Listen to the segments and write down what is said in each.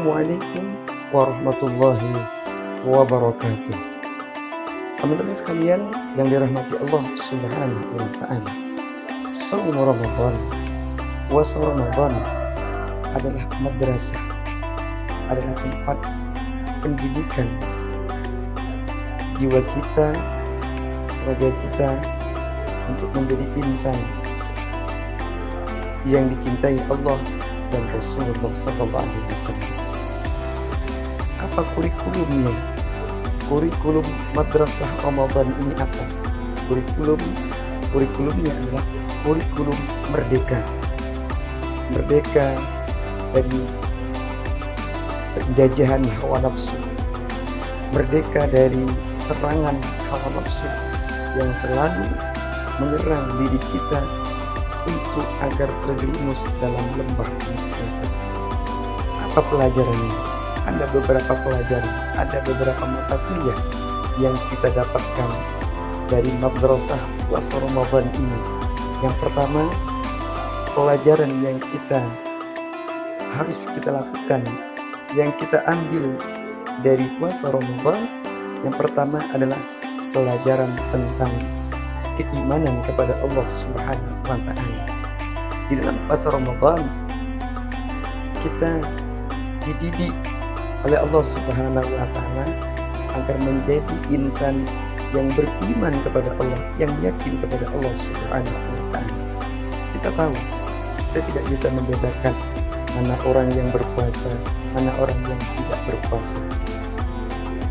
Assalamualaikum warahmatullahi wabarakatuh. Teman-teman sekalian yang dirahmati Allah Subhanahu wa taala. Shaum Ramadan, puasa Ramadan adalah madrasah, adalah tempat pendidikan jiwa kita, raga kita untuk menjadi insan yang dicintai Allah dan Rasulullah SAW. Apa kurikulumnya? Kurikulum madrasah Ramadan ini apa? Kurikulumnya adalah kurikulum merdeka. Merdeka dari penjajahan hawa nafsu. Merdeka dari serangan hawa nafsu yang selalu menyerang diri kita untuk agar terjerumus dalam lembah maksiat. Apa pelajarannya? Ada beberapa pelajaran, ada beberapa mata kuliah yang kita dapatkan dari madrasah puasa Ramadan ini. Yang pertama, pelajaran yang harus kita lakukan, yang kita ambil dari puasa Ramadan, yang pertama adalah pelajaran tentang keimanan kepada Allah Subhanahu wa taala. Di dalam puasa Ramadan kita dididik oleh Allah Subhanahu wa taala agar menjadi insan yang beriman kepada Allah, yang yakin kepada Allah Subhanahu wa taala. Kita tahu kita tidak bisa membedakan mana orang yang berpuasa, mana orang yang tidak berpuasa.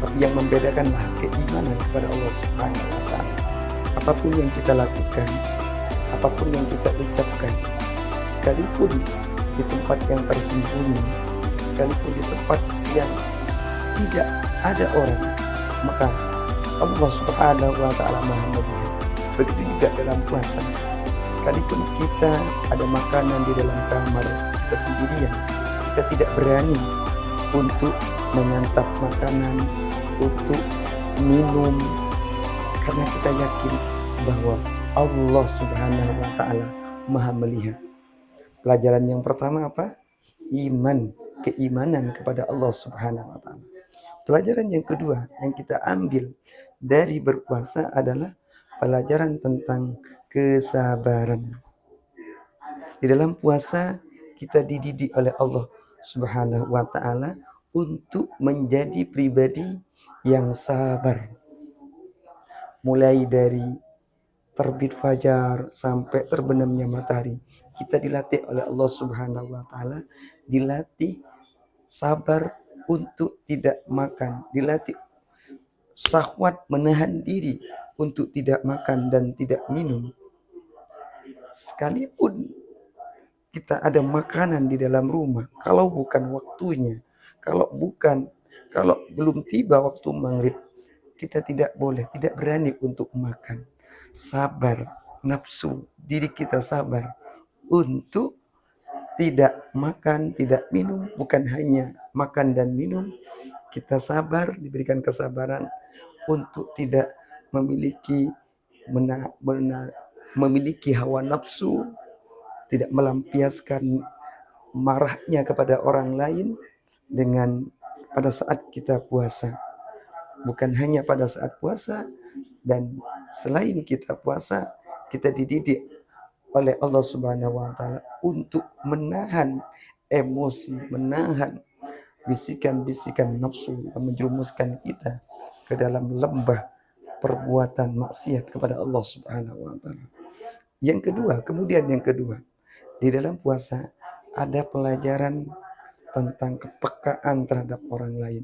Tapi yang membedakanlah keimanan kepada Allah Subhanahu wa taala. Apapun yang kita lakukan, apapun yang kita ucapkan, sekalipun di tempat yang tersembunyi, sekalipun di tempat yang tidak ada orang, maka Allah Subhanahu wa taala Maha melihat. Begitu juga dalam puasa, sekalipun kita ada makanan di dalam kamar kita sendirian, kita tidak berani untuk menyantap makanan, untuk minum, karena kita yakin bahwa Allah Subhanahu wa taala Maha melihat. Pelajaran yang pertama apa? Keimanan kepada Allah Subhanahu wa taala. Pelajaran yang kedua yang kita ambil dari berpuasa adalah pelajaran tentang kesabaran. Di dalam puasa kita dididik oleh Allah Subhanahu wa taala untuk menjadi pribadi yang sabar. Mulai dari terbit fajar sampai terbenamnya matahari, kita dilatih oleh Allah Subhanahu wa taala, dilatih sabar untuk tidak makan, dilatih syahwat menahan diri untuk tidak makan dan tidak minum. Sekalipun kita ada makanan di dalam rumah, kalau bukan waktunya, kalau belum tiba waktu maghrib, kita tidak berani untuk makan. Sabar, nafsu diri kita sabar untuk tidak makan, tidak minum. Bukan hanya makan dan minum, kita sabar, diberikan kesabaran untuk tidak memiliki hawa nafsu, tidak melampiaskan marahnya kepada orang lain dengan pada saat kita puasa. Bukan hanya pada saat puasa, dan selain kita puasa, kita dididik oleh Allah Subhanahu wa taala untuk menahan emosi, menahan bisikan-bisikan nafsu yang menjerumuskan kita ke dalam lembah perbuatan maksiat kepada Allah Subhanahu wa taala. Kemudian yang kedua, di dalam puasa ada pelajaran tentang kepekaan terhadap orang lain.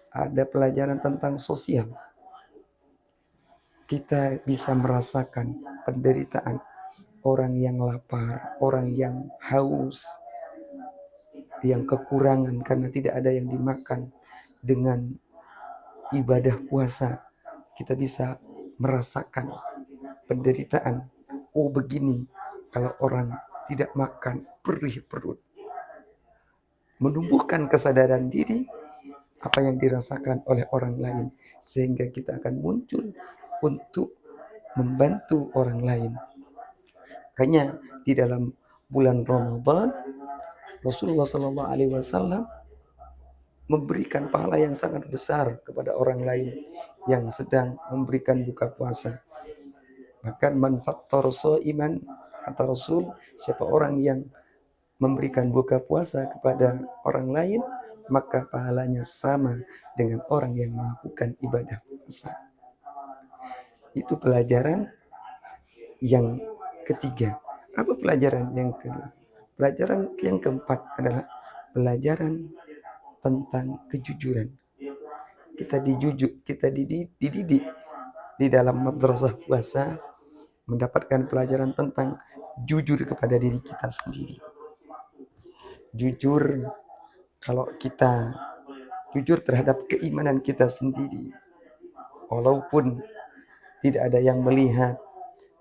Ada pelajaran tentang sosial. Kita bisa merasakan penderitaan orang yang lapar, orang yang haus, yang kekurangan karena tidak ada yang dimakan. Dengan ibadah puasa, kita bisa merasakan penderitaan. Oh begini, kalau orang tidak makan, perih perut. Menumbuhkan kesadaran diri apa yang dirasakan oleh orang lain, sehingga kita akan muncul untuk membantu orang lain. Makanya di dalam bulan Ramadan Rasulullah SAW memberikan pahala yang sangat besar kepada orang lain yang sedang memberikan buka puasa. Bahkan man fattara iman, kata Rasul, siapa orang yang memberikan buka puasa kepada orang lain, maka pahalanya sama dengan orang yang melakukan ibadah puasa. Itu pelajaran yang ketiga. Apa pelajaran yang kedua? Pelajaran yang keempat adalah pelajaran tentang kejujuran. Kita dididik di dalam madrasah puasa mendapatkan pelajaran tentang jujur kepada diri kita sendiri. Jujur kalau kita jujur terhadap keimanan kita sendiri. Walaupun tidak ada yang melihat,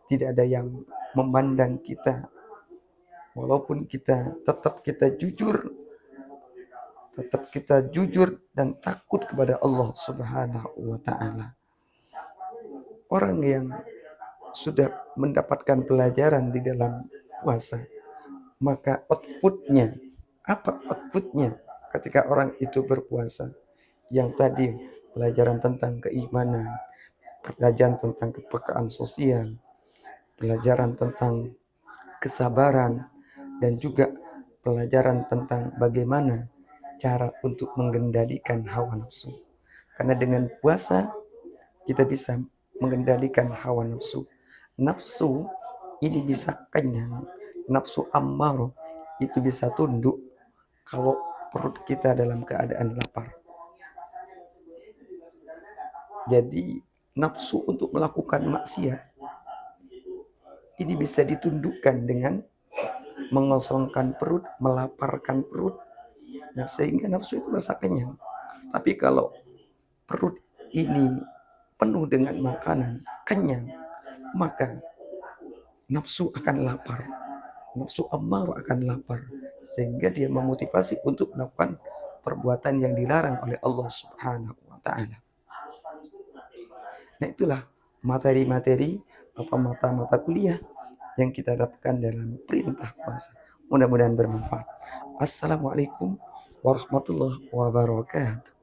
tidak ada yang memandang kita, walaupun tetap kita jujur dan takut kepada Allah Subhanahu wa taala. Orang yang sudah mendapatkan pelajaran di dalam puasa, maka outputnya ketika orang itu berpuasa? Yang tadi pelajaran tentang keimanan, pelajaran tentang kepekaan sosial, pelajaran tentang kesabaran, dan juga pelajaran tentang bagaimana cara untuk mengendalikan hawa nafsu. Karena dengan puasa kita bisa mengendalikan hawa nafsu. Nafsu ini bisa kenyang, nafsu ammar itu bisa tunduk kalau perut kita dalam keadaan lapar. Jadi nafsu untuk melakukan maksiat ini bisa ditundukkan dengan mengosongkan perut, melaparkan perut. Nah, sehingga nafsu itu merasa kenyang. Tapi kalau perut ini penuh dengan makanan, kenyang, maka nafsu akan lapar. Nafsu ammar akan lapar. Sehingga dia memotivasi untuk melakukan perbuatan yang dilarang oleh Allah Subhanahu wa ta'ala. Nah, itulah materi-materi atau mata-mata kuliah yang kita dapatkan dalam perintah puasa. Mudah-mudahan bermanfaat. Assalamualaikum warahmatullahi wabarakatuh.